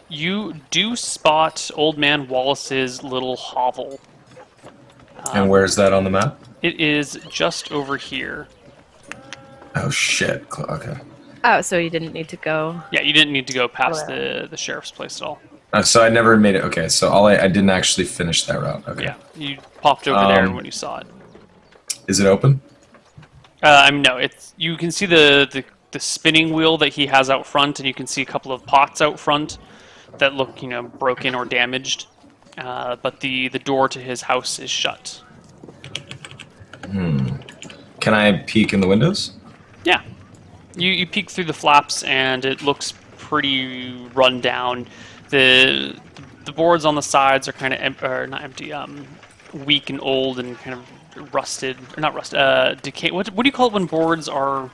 You do spot Old Man Wallace's little hovel. And where's that on the map? It is just over here. Oh shit. Okay. Oh, so you didn't need to go. Yeah, you didn't need to go past Oh, the sheriff's place at all. So I never made it. Okay, so I didn't actually finish that route. Okay. Yeah, you popped over there when you saw it. Is it open? No, it's you can see the spinning wheel that he has out front, and you can see a couple of pots out front that look broken or damaged. But the door to his house is shut. Can I peek in the windows? Yeah, you peek through the flaps, and it looks pretty run down. The boards on the sides are kind of not empty, weak and old and kind of rusted, or not rusted, decay. What do you call it when boards are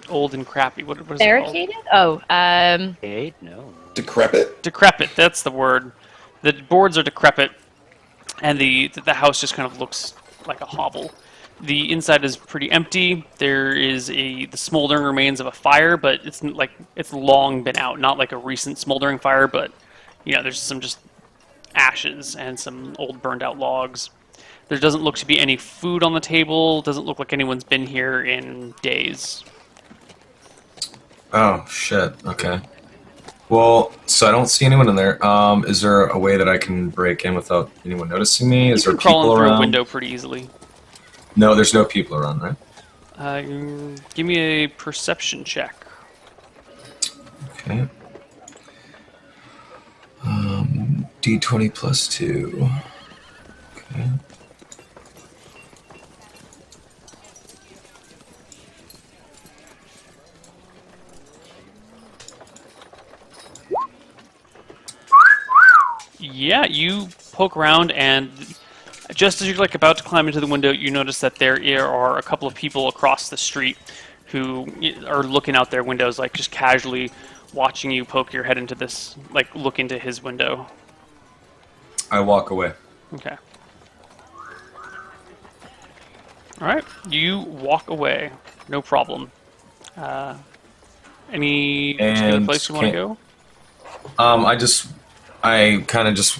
old and crappy? What is it called? Barricaded? Oh, Eight? No. Decrepit? Decrepit. That's the word. The boards are decrepit, and the house just kind of looks like a hovel. The inside is pretty empty. There is the smoldering remains of a fire, but it's long been out. Not like a recent smoldering fire, but there's some just ashes and some old burned out logs. There doesn't look to be any food on the table. Doesn't look like anyone's been here in days. Oh shit. Okay. Well, so I don't see anyone in there. Is there a way that I can break in without anyone noticing me? Is You there can crawl people in through around? a window pretty easily. No, there's no people around, right? Give me a perception check. Okay. D20 plus 2. Okay. Yeah, you poke around, and just as you're about to climb into the window, you notice that there are a couple of people across the street who are looking out their windows, just casually watching you poke your head into this, look into his window. I walk away. Okay. All right, you walk away, no problem. Any particular And place you want to go? I kind of just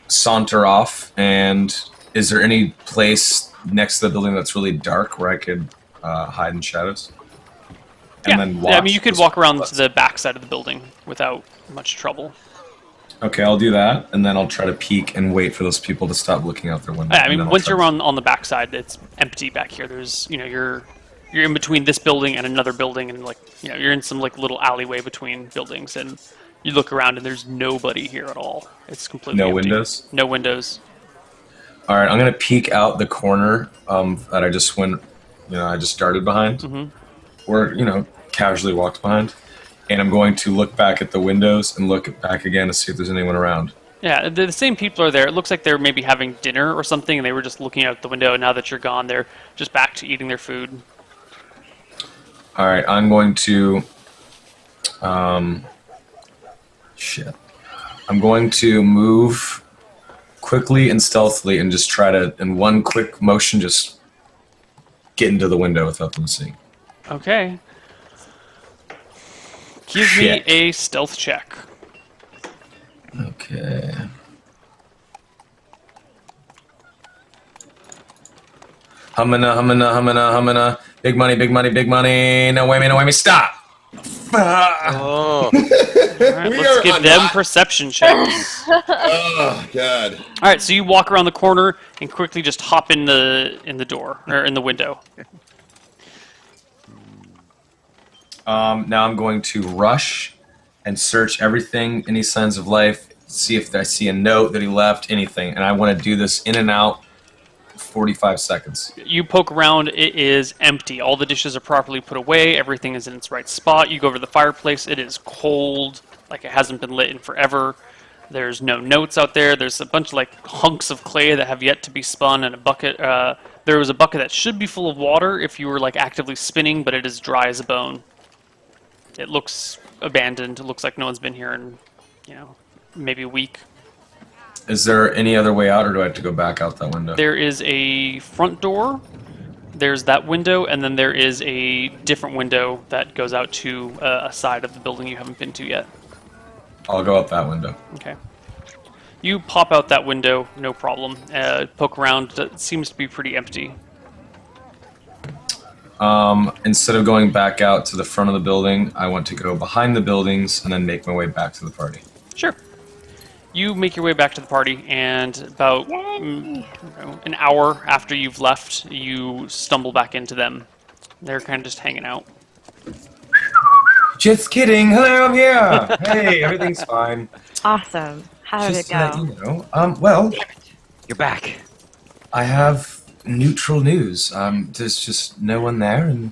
saunter off, and is there any place next to the building that's really dark where I could hide in shadows? Yeah. And then Yeah, I watch mean, you could those walk around people to the back side of the building without much trouble. Okay, I'll do that, and then I'll try to peek and wait for those people to stop looking out their window. Yeah, I and then mean, I'll once try you're to- on the back side, it's empty back here. There's, you're in between this building and another building, and you're in some little alleyway between buildings, and you look around and there's nobody here at all. It's completely No empty. windows? No windows. All right, I'm gonna peek out the corner that I just went, I just darted behind, or casually walked behind, and I'm going to look back at the windows and look back again to see if there's anyone around. Yeah, the same people are there. It looks like they're maybe having dinner or something, and they were just looking out the window. And now that you're gone, they're just back to eating their food. All right, I'm going to, I'm going to move quickly and stealthily and just try to, in one quick motion, just get into the window without them seeing. Okay. Give Shit. me a stealth check. Okay. Hummina. Big money, big money, big money. No way me, stop! Oh. All right, We let's are give on them that. perception checks. Oh God. All right, so you walk around the corner and quickly just hop in the door or in the window. Now I'm going to rush and search everything, any signs of life, see if I see a note that he left, anything. And I want to do this in and out 45 seconds. You poke around, it is empty. All the dishes are properly put away, everything is in its right spot. You go over to the fireplace, it is cold, like it hasn't been lit in forever. There's no notes out there. There's a bunch of hunks of clay that have yet to be spun, and a bucket. There was a bucket that should be full of water if you were actively spinning, but it is dry as a bone. It looks abandoned. It looks like no one's been here in, maybe a week. Is there any other way out, or do I have to go back out that window? There is a front door. There's that window, and then there is a different window that goes out to a side of the building you haven't been to yet. I'll go out that window. Okay. You pop out that window, no problem. Poke around. It seems to be pretty empty. Instead of going back out to the front of the building, I want to go behind the buildings and then make my way back to the party. Sure. You make your way back to the party, and about an hour after you've left, you stumble back into them. They're kind of just hanging out. Just kidding. Hello, I'm here. Hey, everything's fine. Awesome. How did Just it to let go? you know. Well, You're back. I have neutral news. There's just no one there, and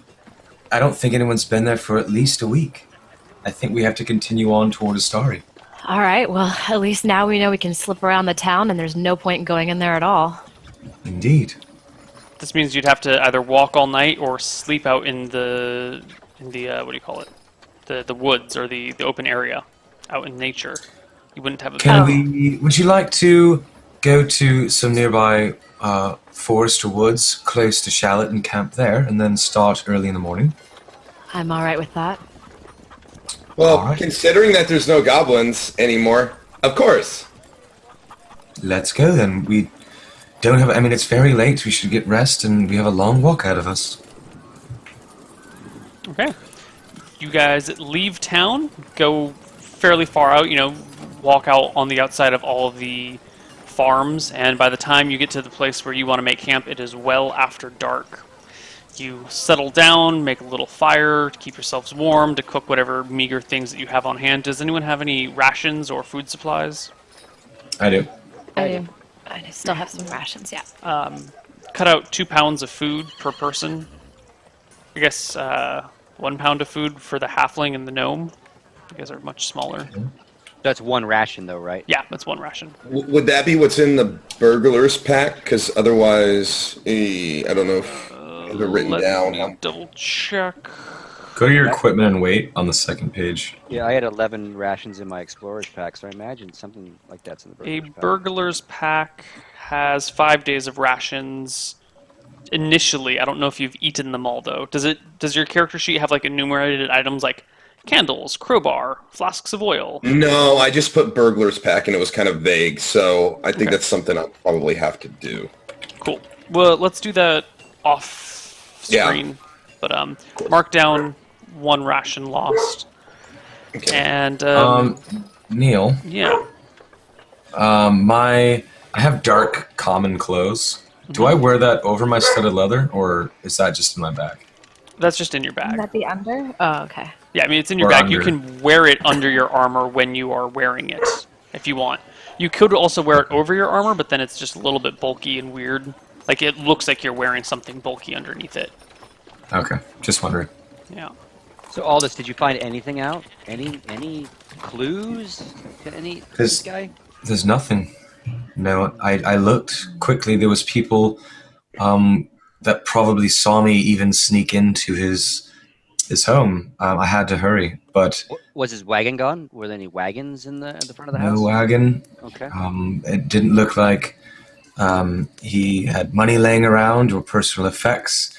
I don't think anyone's been there for at least a week. I think we have to continue on toward Astari. All right. Well, at least now we know we can slip around the town, and there's no point in going in there at all. Indeed. This means you'd have to either walk all night or sleep out in the what do you call it? The woods or the open area, out in nature. You wouldn't have a Would you like to go to some nearby forest or woods close to Shallot and camp there, and then start early in the morning? I'm all right with that. Well, All right. considering that there's no goblins anymore, of course. Let's go then. We don't have. I mean, it's very late. We should get rest, and we have a long walk ahead of us. Okay. You guys leave town, go fairly far out, walk out on the outside of all of the farms, and by the time you get to the place where you want to make camp, it is well after dark. You settle down, make a little fire to keep yourselves warm, to cook whatever meager things that you have on hand. Does anyone have any rations or food supplies? I do. I still have some rations, yeah. Cut out 2 pounds of food per person. I guess 1 pound of food for the halfling and the gnome. You guys are much smaller. That's one ration, though, right? Yeah, that's 1 ration. Would that be what's in the burglar's pack? Because otherwise, I don't know if they're written Let down. me double check. Go to your equipment and wait on the second page. Yeah, I had 11 rations in my explorer's pack, so I imagine something like that's in the A burglar's pack. burglar's pack has 5 days of rations. Initially, I don't know if you've eaten them all though. Does your character sheet have enumerated items like candles, crowbar, flasks of oil? No, I just put burglar's pack and it was kind of vague, so I think Okay. that's something I'll probably have to do. Cool. Well, let's do that off screen. Yeah. But mark down 1 ration lost. Okay. And Neil, yeah. I have dark common clothes. Do I wear that over my studded leather, or is that just in my bag? That's just in your Wouldn't bag. that be under? Oh, okay. Yeah, I mean, it's in your Or bag. You under. can wear it under your armor when you are wearing it, if you want. You could also wear it over your armor, but then it's just a little bit bulky and weird. Like, it looks like you're wearing something bulky underneath it. Okay, just wondering. Yeah. So Aldous, did you find anything out? Any clues to this guy? There's nothing. No, I looked quickly. There was people that probably saw me even sneak into his home. I had to hurry, but Was his wagon gone? Were there any wagons in the front of the no house? wagon. Okay. It didn't look like he had money laying around or personal effects.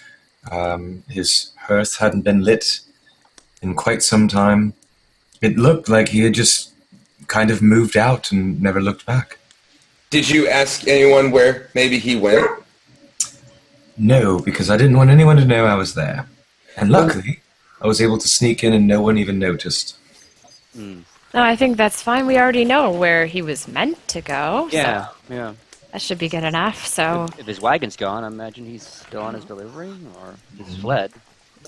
His hearth hadn't been lit in quite some time. It looked like he had just kind of moved out and never looked back. Did you ask anyone where maybe he went? No, because I didn't want anyone to know I was there. And luckily, I was able to sneak in and no one even noticed. No, I think that's fine. We already know where he was meant to go. Yeah, So yeah. that should be good enough. So, If his wagon's gone, I imagine he's still on his delivery, or he's fled.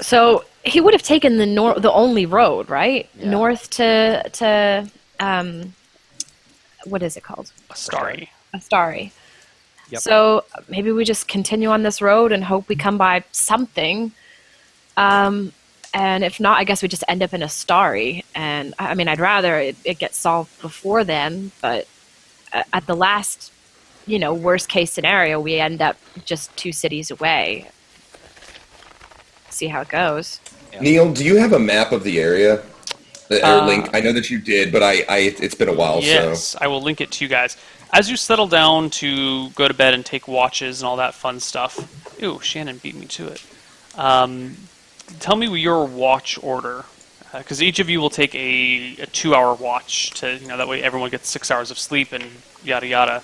so he would have taken the only road, right? Yeah. North to what is it called? Astari. Astari. Yep. So maybe we just continue on this road and hope we come by something. And if not, I guess we just end up in Astari. And I mean, I'd rather it get solved before then, but at the last, worst case scenario, we end up just 2 cities away. See how it goes. Yeah. Neil, do you have a map of the area? Or link? I know that you did, but it's been a while. Yes, So I will link it to you guys. As you settle down to go to bed and take watches and all that fun stuff. Ew, Shannon beat me to it. Tell me your watch order. Because each of you will take a 2-hour watch to, that way everyone gets 6 hours of sleep and yada yada.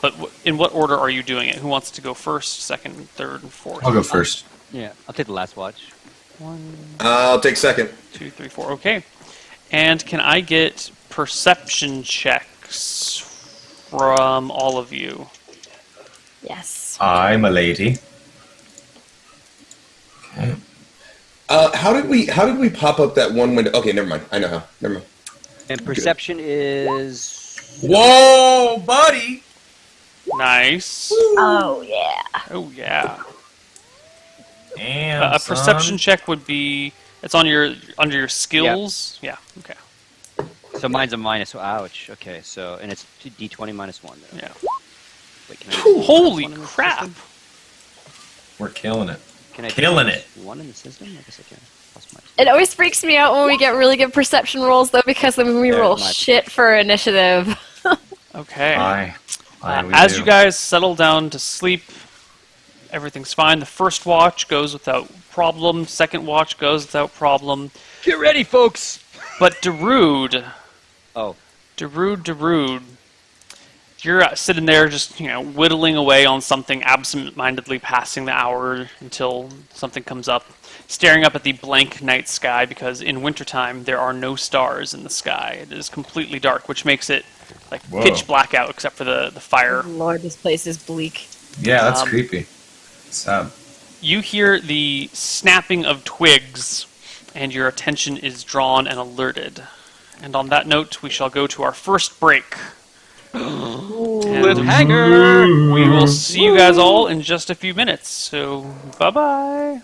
But in what order are you doing it? Who wants to go first, second, third, and fourth? I'll go first. Yeah, I'll take the last watch. 1, I'll take second. 2, 3, 4. Okay. And can I get perception checks from all of you? Yes. I'm a lady. Okay. How did we pop up that one window? Okay, never mind. I know how. Never mind. And perception is... Whoa, buddy! Nice. Oh, yeah. Oh, yeah. Damn, A perception check would be... It's on under your skills? Yeah, okay. So mine's a minus. Ouch. Okay, so... And it's D20 minus 1. Though. Yeah. Wait, can I do Holy one in the crap! system? We're killing it. Can I do Killing it. One in the system? I guess I can. Plus minus. It always freaks me out when we get really good perception rolls, though, because then we Yeah, roll my- shit for initiative. Okay. Aye. As you guys settle down to sleep, everything's fine. The first watch goes without problem. Second watch goes without problem. Get ready, folks! But Darude, Oh. you're sitting there just, whittling away on something, absent-mindedly passing the hour until something comes up, staring up at the blank night sky, because in wintertime there are no stars in the sky. It is completely dark, which makes it like Whoa. pitch black out except for the fire. Lord, this place is bleak. Yeah, that's Um, creepy. Sad. You hear the snapping of twigs, and your attention is drawn and alerted. And on that note, we shall go to our first break. Cliffhanger! We will see you guys all in just a few minutes. So, bye-bye.